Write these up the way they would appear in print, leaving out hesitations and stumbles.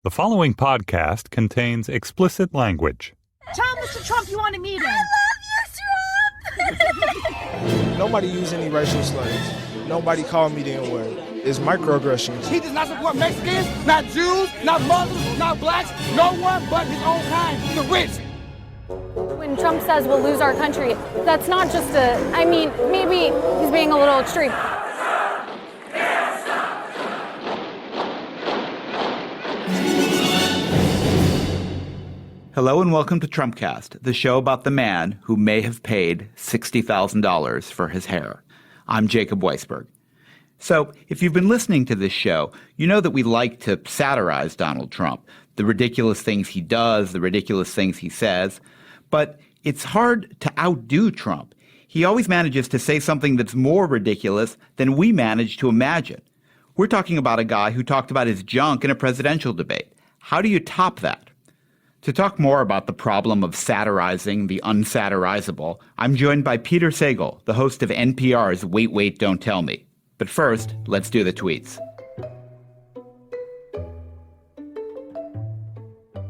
The following podcast contains explicit language. Tell Mr. Trump you want to meet him. I love you, Trump! Nobody used any racial slurs. Nobody called me the N-word. It's microaggressions. He does not support Mexicans, not Jews, not Muslims, not blacks, no one but his own kind, the rich. When Trump says we'll lose our country, that's not just maybe he's being a little extreme. Hello and welcome to Trumpcast, the show about the man who may have paid $60,000 for his hair. I'm Jacob Weisberg. So, if you've been listening to this show, you know that we like to satirize Donald Trump, the ridiculous things he does, the ridiculous things he says. But it's hard to outdo Trump. He always manages to say something that's more ridiculous than we manage to imagine. We're talking about a guy who talked about his junk in a presidential debate. How do you top that? To talk more about the problem of satirizing the unsatirizable, I'm joined by Peter Sagal, the host of NPR's Wait, Wait, Don't Tell Me. But first, let's do the tweets.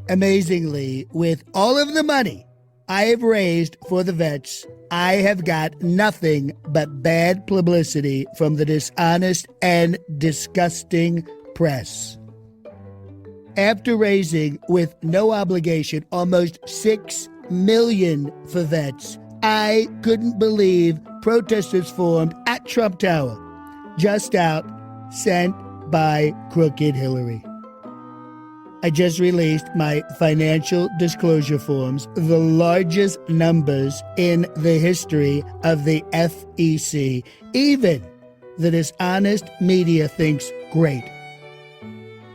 Amazingly, with all of the money I have raised for the vets, I have got nothing but bad publicity from the dishonest and disgusting press. After raising, with no obligation, almost $6 million for vets, I couldn't believe protesters formed at Trump Tower, just out, sent by Crooked Hillary. I just released my financial disclosure forms, the largest numbers in the history of the FEC. Even the dishonest media thinks great.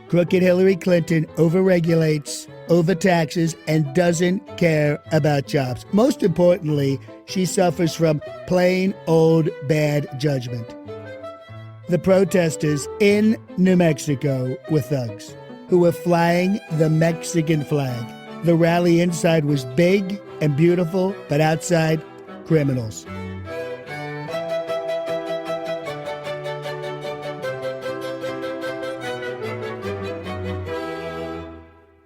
Crooked Hillary Clinton overregulates, overtaxes, and doesn't care about jobs. Most importantly, she suffers from plain old bad judgment. The protesters in New Mexico were thugs who were flying the Mexican flag. The rally inside was big and beautiful, but outside, criminals.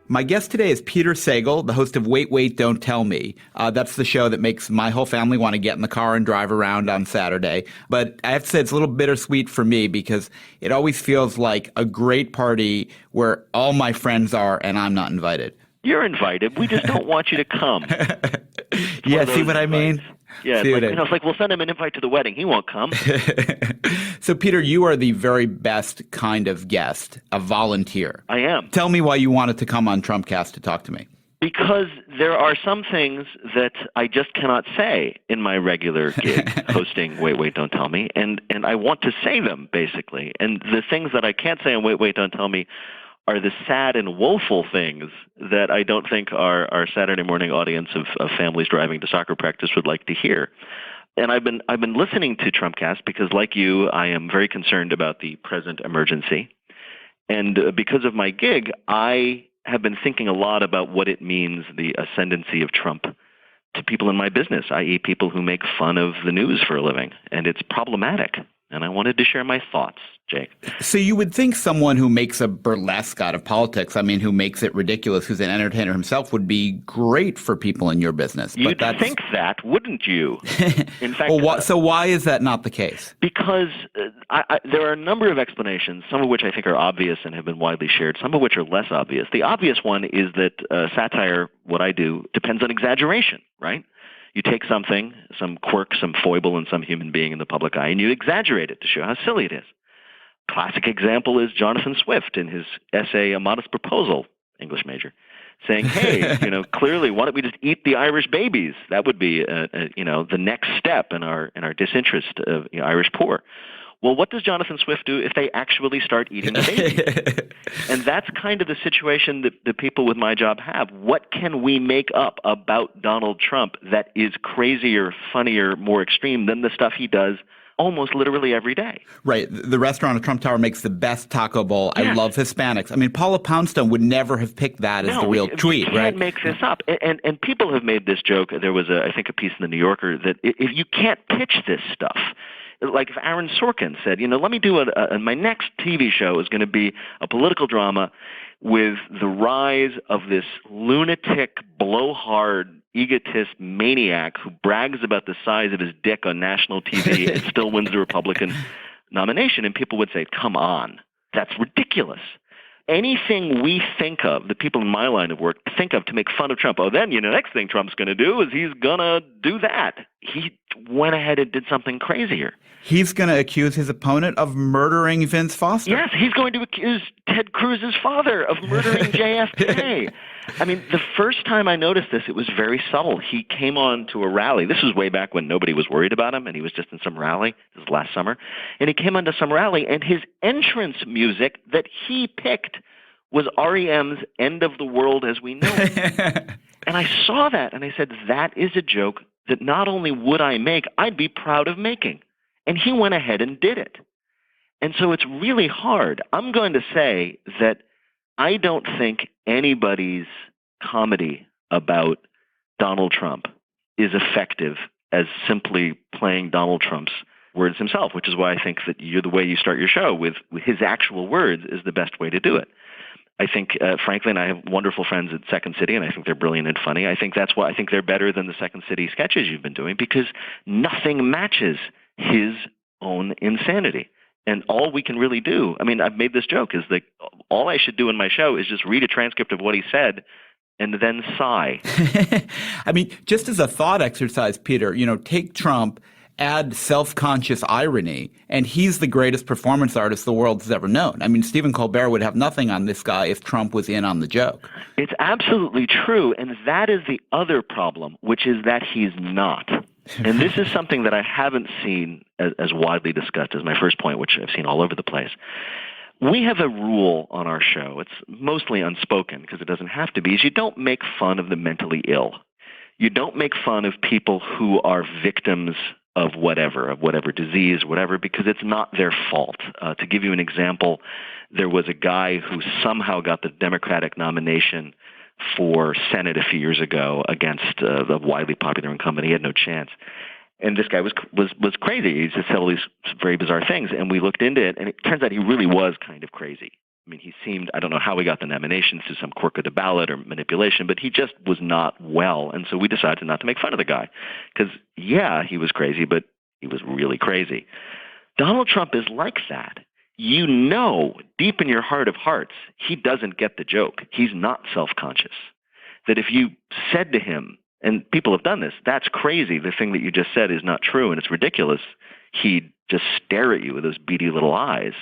My guest today is Peter Sagal, the host of Wait, Wait, Don't Tell Me. That's the show that makes my whole family want to get in the car and drive around on Saturday. But I have to say it's a little bittersweet for me because it always feels like a great party where all my friends are and I'm not invited. You're invited. We just don't want you to come. Yeah, see what I mean? Yeah, it's like we'll send him an invite to the wedding. He won't come. So, Peter, you are the very best kind of guest, a volunteer. I am. Tell me why you wanted to come on Trumpcast to talk to me. Because there are some things that I just cannot say in my regular gig hosting Wait, Wait, Don't Tell Me, and I want to say them, basically. And the things that I can't say on Wait, Wait, Don't Tell Me are the sad and woeful things that I don't think our Saturday morning audience of families driving to soccer practice would like to hear. And I've been listening to Trumpcast because, like you, I am very concerned about the present emergency. And because of my gig, I have been thinking a lot about what it means, the ascendancy of Trump, to people in my business, i.e. people who make fun of the news for a living. And it's problematic. And I wanted to share my thoughts, Jake. So you would think someone who makes a burlesque out of politics, who makes it ridiculous, who's an entertainer himself, would be great for people in your business. You'd think that, wouldn't you? In fact, so why is that not the case? Because there are a number of explanations, some of which I think are obvious and have been widely shared, some of which are less obvious. The obvious one is that satire, what I do, depends on exaggeration, right? You take something, some quirk, some foible in some human being in the public eye, and you exaggerate it to show how silly it is. Classic example is Jonathan Swift in his essay, A Modest Proposal, English major, saying, hey, clearly, why don't we just eat the Irish babies? That would be, the next step in our disinterest of Irish poor. Well, what does Jonathan Swift do if they actually start eating the babies? And that's kind of the situation that the people with my job have. What can we make up about Donald Trump that is crazier, funnier, more extreme than the stuff he does almost literally every day? Right. The restaurant at Trump Tower makes the best taco bowl. Yes. I love Hispanics. Paula Poundstone would never have picked that as the real tweet, right? You can't make this up. And people have made this joke. There was, I think, a piece in the New Yorker that if you can't pitch this stuff, like if Aaron Sorkin said, let me do my next TV show is going to be a political drama with the rise of this lunatic, blowhard, egotist maniac who brags about the size of his dick on national TV and still wins the Republican nomination. And people would say, come on, that's ridiculous. Anything we think of, the people in my line of work think of to make fun of Trump, the next thing Trump's going to do is he's going to do that. He went ahead and did something crazier. He's going to accuse his opponent of murdering Vince Foster. Yes, he's going to accuse Ted Cruz's father of murdering JFK. I mean, the first time I noticed this, it was very subtle. He came on to a rally. This was way back when nobody was worried about him, and he was just in some rally. This was last summer. And he came onto some rally, and his entrance music that he picked was REM's End of the World as We Know It. And I saw that, and I said, that is a joke that not only would I make, I'd be proud of making. And he went ahead and did it. And so it's really hard. I'm going to say that I don't think anybody's comedy about Donald Trump is effective as simply playing Donald Trump's words himself, which is why I think that the way you start your show with his actual words is the best way to do it. I think, frankly, and I have wonderful friends at Second City, and I think they're brilliant and funny. I think that's why I think they're better than the Second City sketches you've been doing, because nothing matches his own insanity. And all we can really do, I mean, I've made this joke, is that all I should do in my show is just read a transcript of what he said and then sigh. I mean, just as a thought exercise, Peter, take Trump, add self-conscious irony, and he's the greatest performance artist the world has ever known. I mean, Stephen Colbert would have nothing on this guy if Trump was in on the joke. It's absolutely true, and that is the other problem, which is that he's not. And this is something that I haven't seen as widely discussed as my first point, which I've seen all over the place. We have a rule on our show. It's mostly unspoken because it doesn't have to be, is you don't make fun of the mentally ill. You don't make fun of people who are victims of whatever disease, whatever, because it's not their fault. To give you an example, there was a guy who somehow got the Democratic nomination for Senate a few years ago against the widely popular incumbent. He had no chance. And this guy was crazy. He just said all these very bizarre things. And we looked into it, and it turns out he really was kind of crazy. I mean, he seemed, I don't know how he got the nominations, through some quirk of the ballot or manipulation, but he just was not well. And so we decided not to make fun of the guy because, yeah, he was crazy, but he was really crazy. Donald Trump is like that. You know, deep in your heart of hearts, he doesn't get the joke. He's not self-conscious. That if you said to him, and people have done this, that's crazy, the thing that you just said is not true and it's ridiculous, he'd just stare at you with those beady little eyes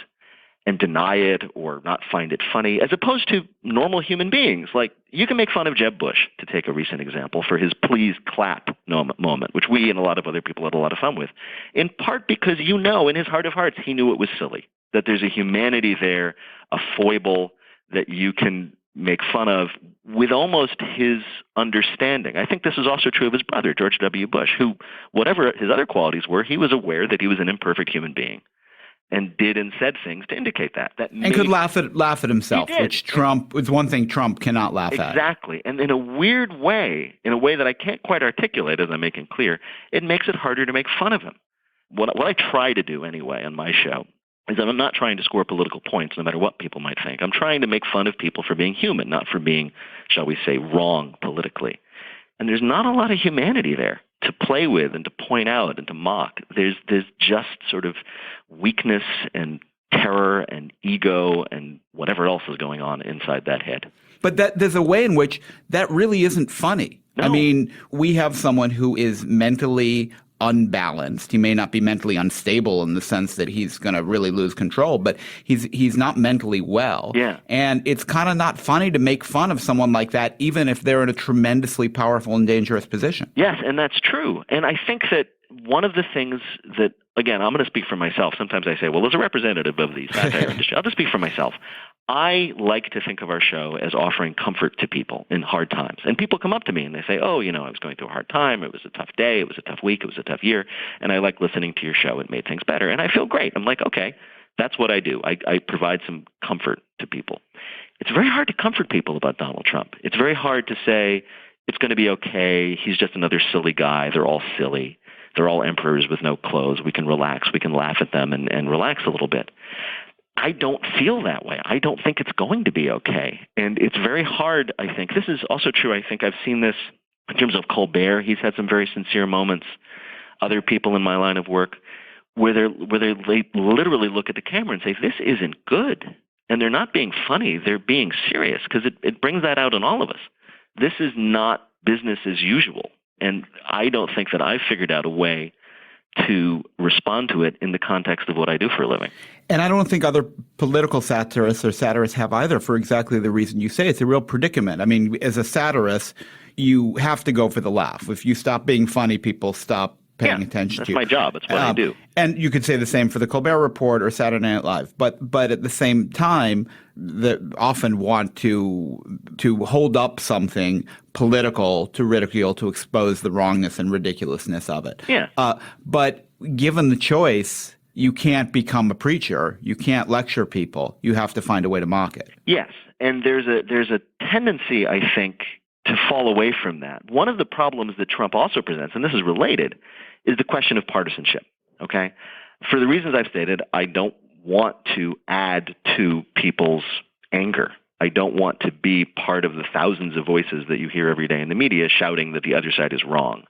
and deny it or not find it funny, as opposed to normal human beings. Like, you can make fun of Jeb Bush, to take a recent example, for his please clap moment, which we and a lot of other people had a lot of fun with, in part because in his heart of hearts, he knew it was silly, that there's a humanity there, a foible that you can make fun of with almost his understanding. I think this is also true of his brother, George W. Bush, who, whatever his other qualities were, he was aware that he was an imperfect human being and did and said things to indicate that. And could laugh at himself, which Trump is one thing Trump cannot laugh at. Exactly. And in a weird way, in a way that I can't quite articulate as I'm making clear, it makes it harder to make fun of him. What I try to do anyway on my show is that I'm not trying to score political points no matter what people might think. I'm trying to make fun of people for being human, not for being, shall we say, wrong politically. And there's not a lot of humanity there to play with and to point out and to mock. There's just sort of weakness and terror and ego and whatever else is going on inside that head. But there's a way in which that really isn't funny. No. I mean, we have someone who is mentally unbalanced. He may not be mentally unstable in the sense that he's going to really lose control, but he's not mentally well. Yeah. And it's kind of not funny to make fun of someone like that, even if they're in a tremendously powerful and dangerous position. Yes, and that's true. And I think that one of the things that, again, I'm going to speak for myself. Sometimes I say, well, as a representative of the satire industry, I'll just speak for myself. I like to think of our show as offering comfort to people in hard times. And people come up to me and they say, I was going through a hard time. It was a tough day. It was a tough week. It was a tough year. And I like listening to your show. It made things better. And I feel great. I'm like, okay, that's what I do. I provide some comfort to people. It's very hard to comfort people about Donald Trump. It's very hard to say, it's going to be okay. He's just another silly guy. They're all silly. They're all emperors with no clothes. We can relax. We can laugh at them and relax a little bit. I don't feel that way. I don't think it's going to be okay. And it's very hard, I think. This is also true. I think I've seen this in terms of Colbert. He's had some very sincere moments. Other people in my line of work where they literally look at the camera and say, this isn't good. And they're not being funny. They're being serious, because it brings that out in all of us. This is not business as usual. And I don't think that I've figured out a way to respond to it in the context of what I do for a living. And I don't think other political satirists or satirists have either, for exactly the reason you say. It's a real predicament. I mean, as a satirist, you have to go for the laugh. If you stop being funny, people stop paying attention to you. That's my job. It's what I do. And you could say the same for the Colbert Report or Saturday Night Live. But at the same time, they often want to hold up something political to ridicule, to expose the wrongness and ridiculousness of it. Yeah. But given the choice, you can't become a preacher. You can't lecture people. You have to find a way to mock it. Yes. And there's a tendency, I think, to fall away from that. One of the problems that Trump also presents, and this is related, is the question of partisanship. Okay? For the reasons I've stated, I don't want to add to people's anger. I don't want to be part of the thousands of voices that you hear every day in the media shouting that the other side is wrong.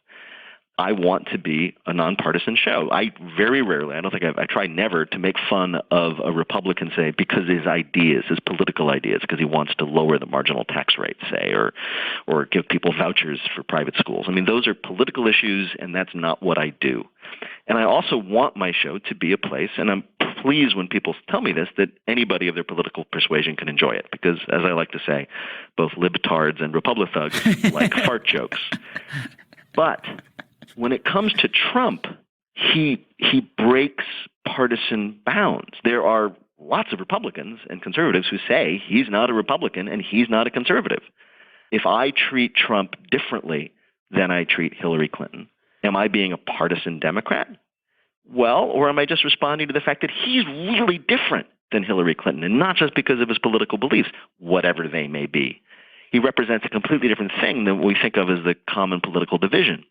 I want to be a nonpartisan show. I very rarely, I try never to make fun of a Republican, say, because his ideas, his political ideas, because he wants to lower the marginal tax rate, say, or give people vouchers for private schools. I mean, those are political issues, and that's not what I do. And I also want my show to be a place, and I'm pleased when people tell me this, that anybody of their political persuasion can enjoy it. Because, as I like to say, both libtards and Republic thugs like fart jokes. But when it comes to Trump, he breaks partisan bounds. There are lots of Republicans and conservatives who say he's not a Republican and he's not a conservative. If I treat Trump differently than I treat Hillary Clinton, am I being a partisan Democrat? Well, or am I just responding to the fact that he's really different than Hillary Clinton, and not just because of his political beliefs, whatever they may be? He represents a completely different thing than what we think of as the common political division.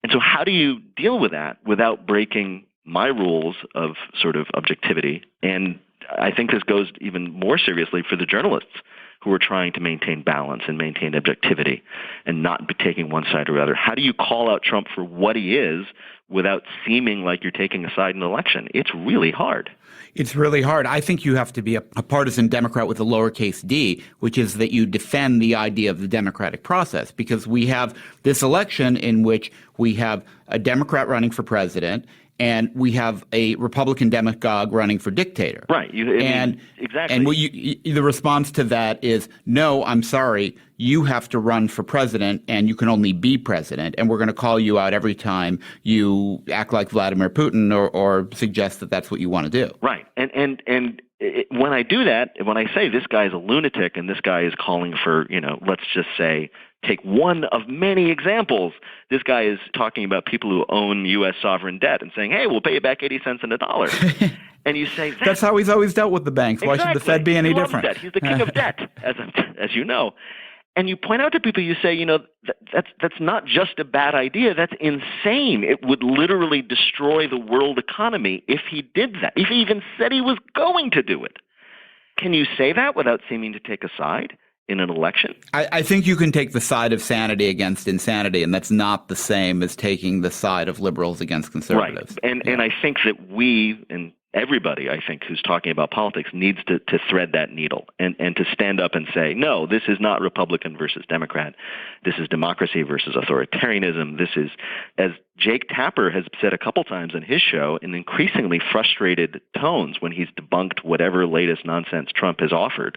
And so how do you deal with that without breaking my rules of sort of objectivity? And I think this goes even more seriously for the journalists who are trying to maintain balance and maintain objectivity and not be taking one side or the other. How do you call out Trump for what he is without seeming like you're taking a side in an election? It's really hard. It's really hard. I think you have to be a partisan Democrat with a lowercase d, which is that you defend the idea of the democratic process, because we have this election in which we have a Democrat running for president and we have a Republican demagogue running for dictator. Right. Exactly. And the response to that is, no, I'm sorry, you have to run for president and you can only be president, and we're going to call you out every time you act like Vladimir Putin or suggest that that's what you want to do. Right. And when I do that, when I say this guy is a lunatic and this guy is calling for, let's just say, take one of many examples. This guy is talking about people who own U.S. sovereign debt and saying, hey, we'll pay you back 80 cents in a dollar. And you say, that's how he's always dealt with the banks. Why should the Fed be any different? Debt. He's the king of debt, as you know. And you point out to people, you say, that's not just a bad idea. That's insane. It would literally destroy the world economy if he did that, if he even said he was going to do it. Can you say that without seeming to take a side in an election? I think you can take the side of sanity against insanity, and that's not the same as taking the side of liberals against conservatives. Right. And I think that we, and everybody, I think, who's talking about politics needs to thread that needle and to stand up and say, no, this is not Republican versus Democrat. This is democracy versus authoritarianism. This is, as Jake Tapper has said a couple times on his show, in increasingly frustrated tones when he's debunked whatever latest nonsense Trump has offered.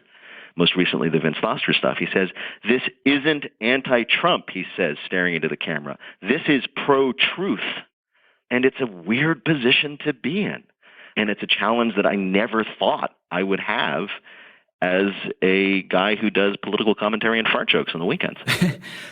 Most recently, the Vince Foster stuff. He says, this isn't anti-Trump, he says, staring into the camera. This is pro-truth. And it's a weird position to be in. And it's a challenge that I never thought I would have as a guy who does political commentary and fart jokes on the weekends.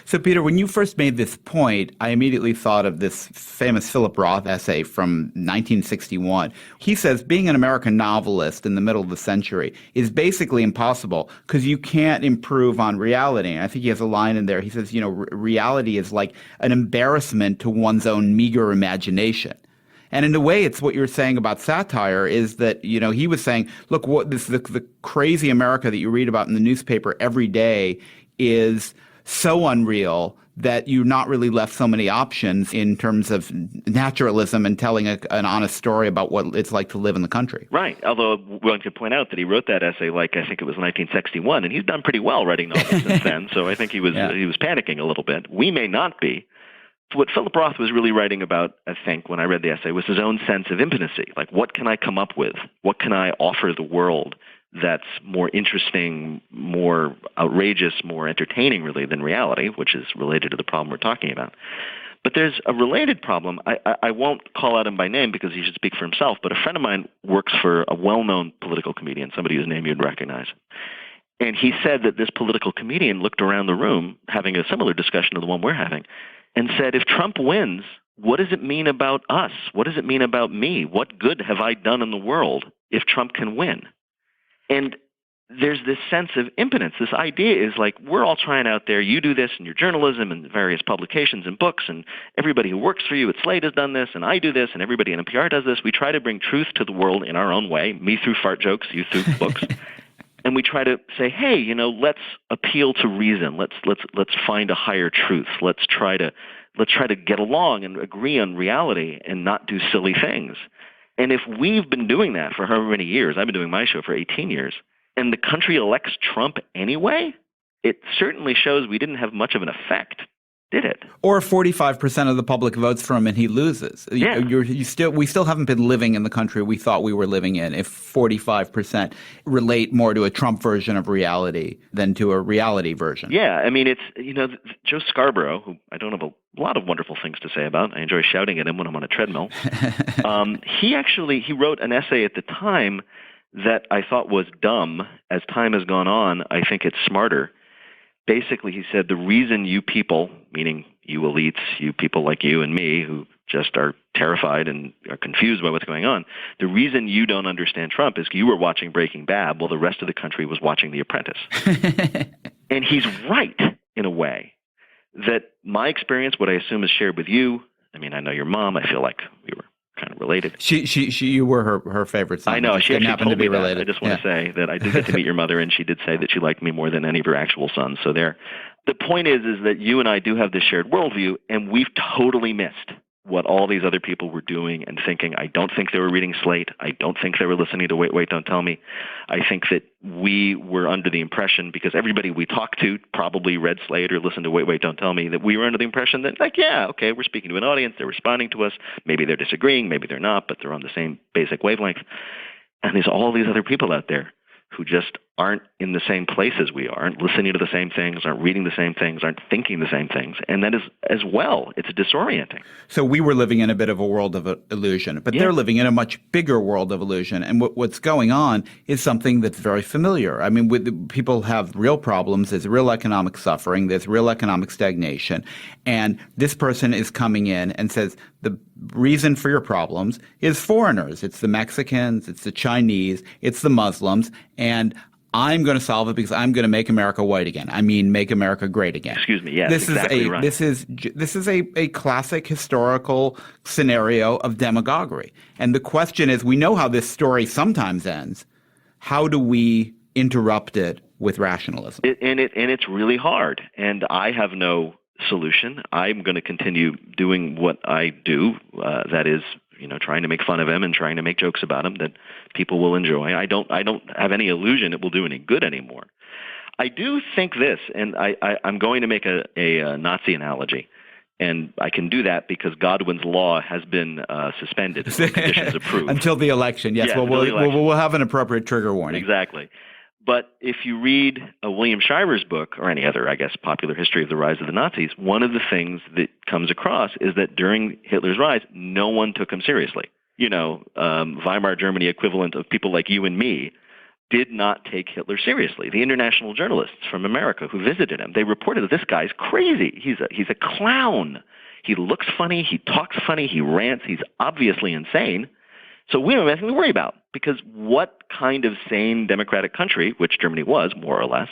So, Peter, when you first made this point, I immediately thought of this famous Philip Roth essay from 1961. He says being an American novelist in the middle of the century is basically impossible because you can't improve on reality. And I think he has a line in there. He says, reality is like an embarrassment to one's own meager imagination. And in a way, it's what you're saying about satire is that, he was saying, look, what this the crazy America that you read about in the newspaper every day is so unreal that you're not really left so many options in terms of naturalism and telling an honest story about what it's like to live in the country. Right. Although one could point out that he wrote that essay I think it was 1961, and he's done pretty well writing novels since then. So I think he was panicking a little bit. We may not be. What Philip Roth was really writing about, I think, when I read the essay, was his own sense of impotency. Like, what can I come up with? What can I offer the world that's more interesting, more outrageous, more entertaining, really, than reality, which is related to the problem we're talking about. But there's a related problem. I won't call out him by name because he should speak for himself, but a friend of mine works for a well-known political comedian, somebody whose name you'd recognize. And he said that this political comedian looked around the room, having a similar discussion to the one we're having, and said, if Trump wins, what does it mean about us? What does it mean about me? What good have I done in the world if Trump can win? And there's this sense of impotence. This idea is like, we're all trying out there. You do this in your journalism and various publications and books, and everybody who works for you at Slate has done this, and I do this, and everybody in NPR does this. We try to bring truth to the world in our own way, me through fart jokes, you through books. And we try to say, hey, let's appeal to reason. Let's find a higher truth. Let's try to get along and agree on reality and not do silly things. And if we've been doing that for however many years, I've been doing my show for 18 years, and the country elects Trump anyway, it certainly shows we didn't have much of an effect, did it? Or 45% of the public votes for him and he loses. Yeah. We still haven't been living in the country we thought we were living in if 45% relate more to a Trump version of reality than to a reality version. Yeah, I mean, it's, Joe Scarborough, who I don't have a lot of wonderful things to say about. I enjoy shouting at him when I'm on a treadmill. He wrote an essay at the time that I thought was dumb. As time has gone on, I think it's smarter. Basically, he said, the reason you people, meaning you elites, you people like you and me who just are terrified and are confused by what's going on, the reason you don't understand Trump is you were watching Breaking Bad while the rest of the country was watching The Apprentice. And he's right, in a way, that my experience, what I assume is shared with you, I mean, I know your mom, I feel like we were kind of related. You were her favorite son. I know. She happened told to be me related. That. I just want to say that I did get to meet your mother, and she did say that she liked me more than any of her actual sons. So there. The point is that you and I do have this shared worldview, and we've totally missed what all these other people were doing and thinking. I don't think they were reading Slate. I don't think they were listening to Wait, Don't Tell Me. I think that we were under the impression, because everybody we talked to probably read Slate or listened to Wait, Don't Tell Me, that we were under the impression that, like, yeah, okay, we're speaking to an audience. They're responding to us. Maybe they're disagreeing. Maybe they're not, but they're on the same basic wavelength. And there's all these other people out there who just aren't in the same place as we are, aren't listening to the same things, aren't reading the same things, aren't thinking the same things. And that is, as well, it's disorienting. So we were living in a bit of a world of illusion, but they're living in a much bigger world of illusion. And what's going on is something that's very familiar. I mean, people have real problems. There's real economic suffering. There's real economic stagnation. And this person is coming in and says, the reason for your problems is foreigners. It's the Mexicans, it's the Chinese, it's the Muslims, and I'm going to solve it because I'm going to make America white again. I mean, make America great again. Excuse me. Yes, exactly right. This is a classic historical scenario of demagoguery. And the question is, we know how this story sometimes ends. How do we interrupt it with rationalism? It's really hard. And I have no solution. I'm going to continue doing what I do. That is, trying to make fun of him and trying to make jokes about him that people will enjoy. I don't have any illusion it will do any good anymore. I do think this, and I'm going to make a Nazi analogy, and I can do that because Godwin's law has been suspended, conditions approved until the election. Yes, we'll have an appropriate trigger warning. Exactly. But if you read William Shiver's book, or any other, I guess, popular history of the rise of the Nazis, one of the things that comes across is that during Hitler's rise, no one took him seriously. Weimar Germany equivalent of people like you and me did not take Hitler seriously. The international journalists from America who visited him, they reported that this guy's crazy. He's a clown. He looks funny. He talks funny. He rants. He's obviously insane. So we don't have anything to worry about, because what kind of sane democratic country, which Germany was, more or less,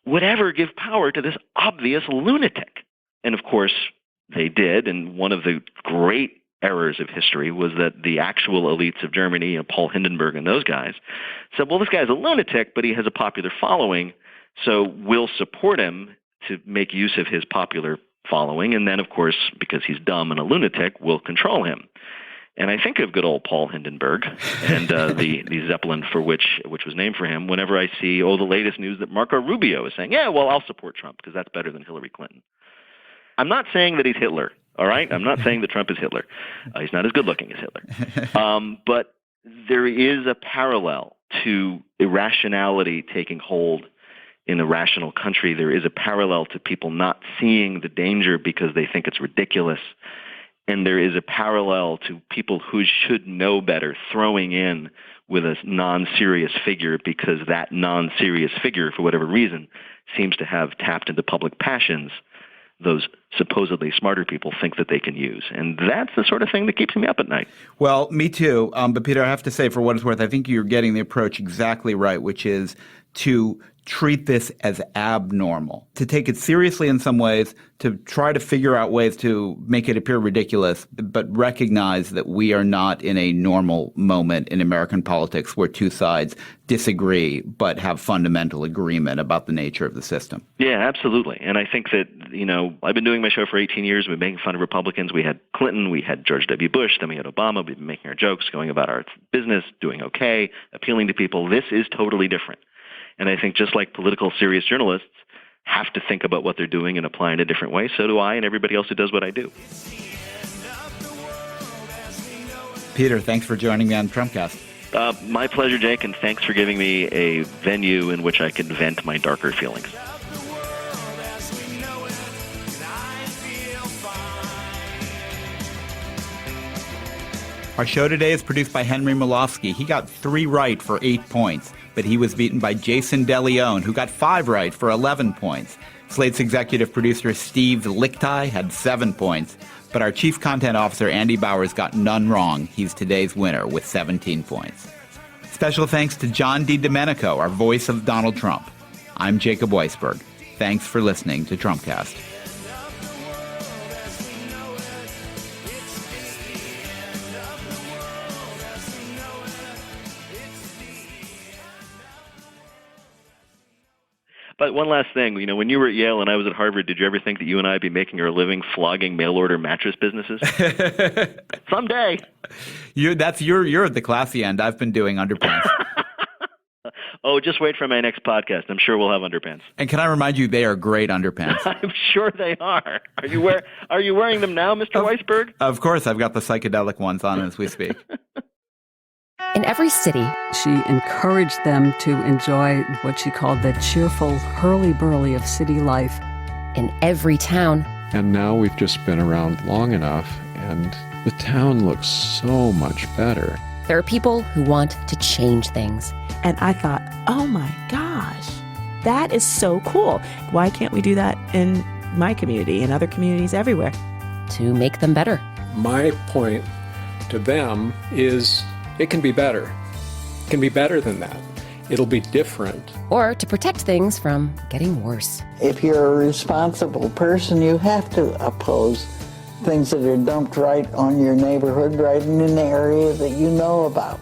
would ever give power to this obvious lunatic? And of course, they did. And one of the great errors of history was that the actual elites of Germany, Paul Hindenburg and those guys, said, well, this guy's a lunatic, but he has a popular following, so we'll support him to make use of his popular following, and then, of course, because he's dumb and a lunatic, we'll control him. And I think of good old Paul Hindenburg and the Zeppelin which was named for him whenever I see, the latest news that Marco Rubio is saying, yeah, well, I'll support Trump because that's better than Hillary Clinton. I'm not saying that he's Hitler, all right? I'm not saying that Trump is Hitler. He's not as good looking as Hitler. But there is a parallel to irrationality taking hold in a rational country. There is a parallel to people not seeing the danger because they think it's ridiculous. And there is a parallel to people who should know better throwing in with a non-serious figure because that non-serious figure, for whatever reason, seems to have tapped into public passions those supposedly smarter people think that they can use. And that's the sort of thing that keeps me up at night. Well, me too. But Peter, I have to say, for what it's worth, I think you're getting the approach exactly right, which is to treat this as abnormal, to take it seriously in some ways, to try to figure out ways to make it appear ridiculous, but recognize that we are not in a normal moment in American politics where two sides disagree but have fundamental agreement about the nature of the system. Yeah, absolutely. And I think that, I've been doing my show for 18 years. We've been making fun of Republicans. We had Clinton, we had George W. Bush, then we had Obama. We've been making our jokes, going about our business, doing okay, appealing to people. This is totally different. And I think just like political serious journalists have to think about what they're doing and apply in a different way, so do I and everybody else who does what I do. Peter, thanks for joining me on Trumpcast. My pleasure, Jake, and thanks for giving me a venue in which I can vent my darker feelings. Our show today is produced by Henry Molofsky. He got 3 right for 8 points, but he was beaten by Jason DeLeon, who got 5 right for 11 points. Slate's executive producer Steve Lichtai had 7 points, but our chief content officer Andy Bowers got none wrong. He's today's winner with 17 points. Special thanks to John DiDomenico, our voice of Donald Trump. I'm Jacob Weisberg. Thanks for listening to Trumpcast. But one last thing, when you were at Yale and I was at Harvard, did you ever think that you and I would be making our living flogging mail-order mattress businesses? Someday. You're at the classy end. I've been doing underpants. Oh, just wait for my next podcast. I'm sure we'll have underpants. And can I remind you, they are great underpants. I'm sure they are. Are you wearing them now, Mr. Weisberg? Of course. I've got the psychedelic ones on as we speak. In every city, she encouraged them to enjoy what she called the cheerful hurly-burly of city life. In every town. And now we've just been around long enough, and the town looks so much better. There are people who want to change things. And I thought, oh my gosh, that is so cool. Why can't we do that in my community and other communities everywhere? To make them better. My point to them is it can be better. It can be better than that. It'll be different. Or to protect things from getting worse. If you're a responsible person, you have to oppose things that are dumped right on your neighborhood, right in an area that you know about.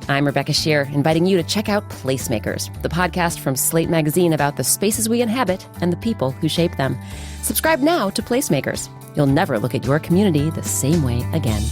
I'm Rebecca Shear, inviting you to check out Placemakers, the podcast from Slate Magazine about the spaces we inhabit and the people who shape them. Subscribe now to Placemakers. You'll never look at your community the same way again.